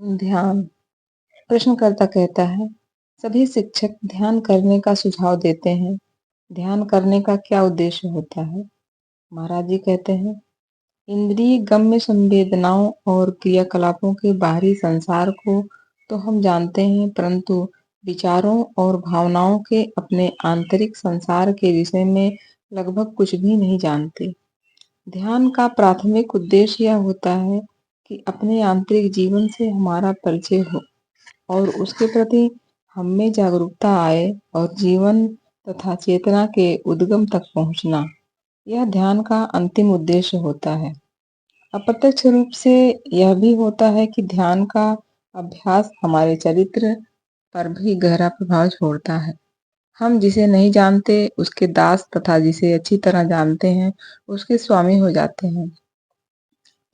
ध्यान। प्रश्नकर्ता कहता है, सभी शिक्षक ध्यान करने का सुझाव देते हैं। ध्यान करने का क्या उद्देश्य होता है? महाराज जी कहते हैं, इंद्रिय गम्य संवेदनाओं और क्रियाकलापों के बाहरी संसार को तो हम जानते हैं, परंतु विचारों और भावनाओं के अपने आंतरिक संसार के विषय में लगभग कुछ भी नहीं जानते। ध्यान का प्राथमिक उद्देश्य यह होता है कि अपने आंतरिक जीवन से हमारा परिचय हो और उसके प्रति हम में जागरूकता आए और जीवन तथा चेतना के उद्गम तक पहुंचना, यह ध्यान का अंतिम उद्देश्य होता है। अप्रत्यक्ष रूप से यह भी होता है कि ध्यान का अभ्यास हमारे चरित्र पर भी गहरा प्रभाव छोड़ता है। हम जिसे नहीं जानते उसके दास तथा जिसे अच्छी तरह जानते हैं उसके स्वामी हो जाते हैं।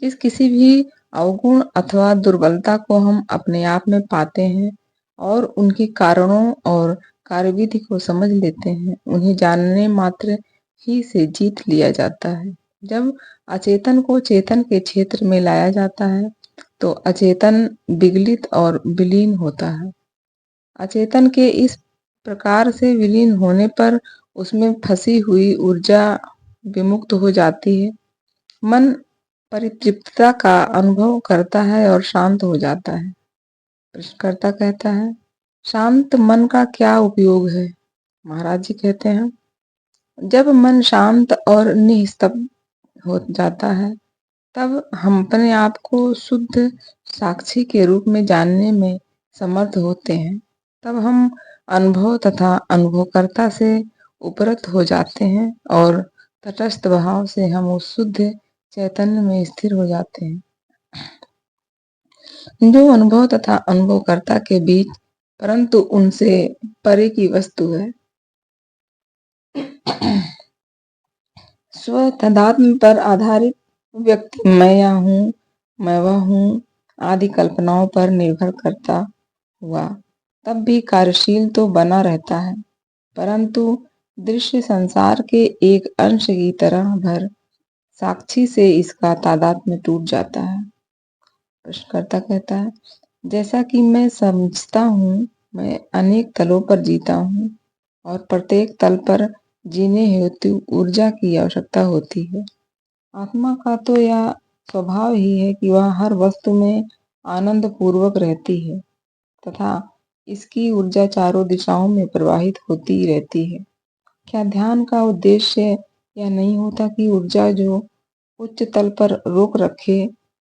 जिस किसी भी अवगुण अथवा दुर्बलता को हम अपने आप में पाते हैं और उनके कारणों और कार्यविधि को समझ लेते हैं, उन्हें जानने मात्र ही से जीत लिया जाता है। जब अचेतन को चेतन के क्षेत्र में लाया जाता है तो अचेतन विगलित और विलीन होता है। अचेतन के इस प्रकार से विलीन होने पर उसमें फंसी हुई ऊर्जा विमुक्त हो जाती है। मन परितृप्तता का अनुभव करता है और शांत हो जाता है। प्रश्नकर्ता कहता है, शांत मन का क्या उपयोग है? महाराज जी कहते हैं, जब मन शांत और निस्तब्ध हो जाता है तब हम अपने आप को शुद्ध साक्षी के रूप में जानने में समर्थ होते हैं। तब हम अनुभव तथा अनुभवकर्ता से उपरत हो जाते हैं और तटस्थ भाव से हम उस शुद्ध चैतन्य में स्थिर हो जाते हैं जो अनुभव तथा अनुभवकर्ता के बीच परंतु उनसे परे की वस्तु है। स्व तदात्म पर आधारित व्यक्ति मैं या हूँ, मैं वह हूँ आदि कल्पनाओं पर निर्भर करता हुआ तब भी कार्यशील तो बना रहता है, परंतु दृश्य संसार के एक अंश की तरह भर साक्षी से इसका तादात्म्य टूट जाता है। प्रश्नकर्ता कहता है, जैसा कि मैं समझता हूँ, मैं अनेक तलों पर जीता हूँ और प्रत्येक तल पर जीने हेतु ऊर्जा की आवश्यकता होती है। आत्मा का तो यह स्वभाव ही है कि वह हर वस्तु में आनंद पूर्वक रहती है तथा इसकी ऊर्जा चारों दिशाओं में प्रवाहित होती रहती है। क्या ध्यान का उद्देश्य यह नहीं होता कि ऊर्जा जो उच्च तल पर रोक रखे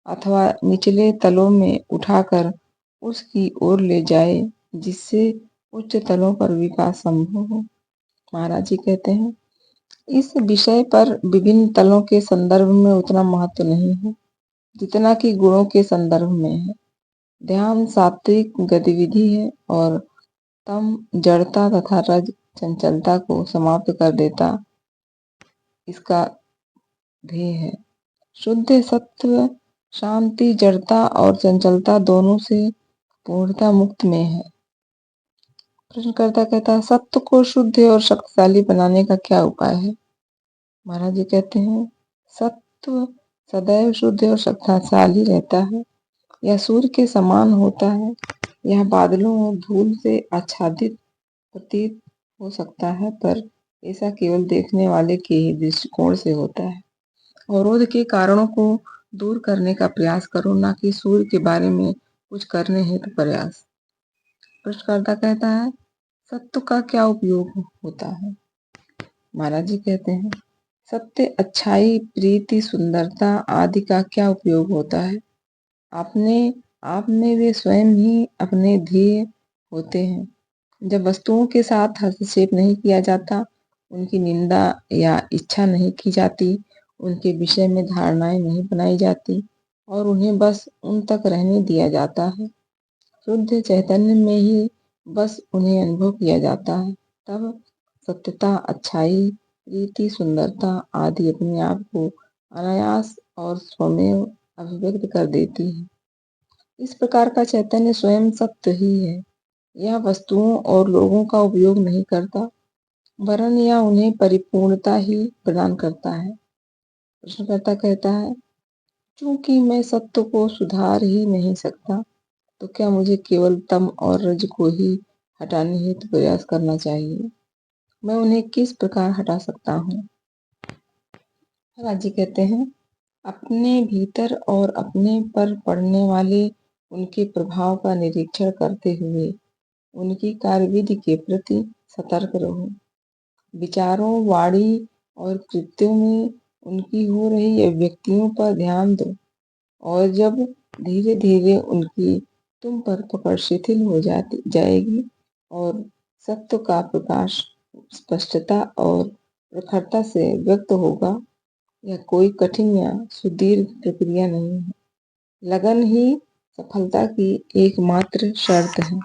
अथवा निचले तलों में उठाकर उसकी ओर ले जाए, जिससे उच्च तलों पर विकास संभव हो? महाराज जी कहते हैं, इस विषय पर विभिन्न तलों के संदर्भ में उतना महत्व नहीं है जितना कि गुणों के संदर्भ में है। ध्यान सात्विक गतिविधि है और तम जड़ता तथा रज चंचलता को समाप्त कर देता इसका ध्येय है। शुद्ध सत्व शांति जड़ता और चंचलता दोनों से पूर्णता मुक्त में है। प्रश्नकर्ता कहता है, सत्व को शुद्ध और शक्तिशाली बनाने का क्या उपाय है? महाराज जी कहते हैं, सत्व सदैव शुद्ध और शक्तिशाली रहता है। यह सूर्य के समान होता है। यह बादलों और धूल से आच्छादित प्रतीत हो सकता है, पर ऐसा केवल देखने वाले के ही दृष्टिकोण से होता है। अवरोध के कारणों को दूर करने का प्रयास करो, ना कि सूर्य के बारे में कुछ करने हेतु प्रयास। प्रश्नकर्ता कहता है, सत्य का क्या उपयोग होता है? महाराज जी कहते हैं, सत्य, अच्छाई, प्रीति, सुंदरता आदि का क्या उपयोग होता है? अपने आप में वे स्वयं ही अपने ध्येय होते हैं। जब वस्तुओं के साथ हस्तक्षेप नहीं किया जाता, उनकी निंदा या इच्छा नहीं की जाती, उनके विषय में धारणाएं नहीं बनाई जाती और उन्हें बस उन तक रहने दिया जाता है। शुद्ध चैतन्य में ही बस उन्हें अनुभव किया जाता है। तब सत्यता, अच्छाई, प्रीति, सुंदरता आदि अपने आप को अनायास और स्वमेव अभिव्यक्त कर देती है। इस प्रकार का चैतन्य स्वयं सत्य ही है। यह वस्तुओं और लोगों का उपयोग नहीं करता, वरन यह उन्हें परिपूर्णता ही प्रदान करता है। प्रश्नकर्ता कहता है, चूंकि मैं सत्य को सुधार ही नहीं सकता, तो क्या मुझे केवल तम और रज को ही हटाने हेतु प्रयास करना चाहिए? मैं उन्हें किस प्रकार हटा सकता हूँ? महाराज जी कहते हैं, अपने भीतर और अपने पर पड़ने वाले उनके प्रभाव का निरीक्षण करते हुए उनकी कार्यविधि के प्रति सतर्क रहो। विचारों, वाणी और कृत्यों में उनकी हो रही अभिव्यक्तियों पर ध्यान दो और जब धीरे धीरे उनकी तुम पर पकड़ शिथिल हो जाएगी और सत्य का प्रकाश स्पष्टता और प्रखरता से व्यक्त होगा, यह कोई कठिन या सुदीर्घ प्रक्रिया नहीं है। लगन ही सफलता की एकमात्र शर्त है।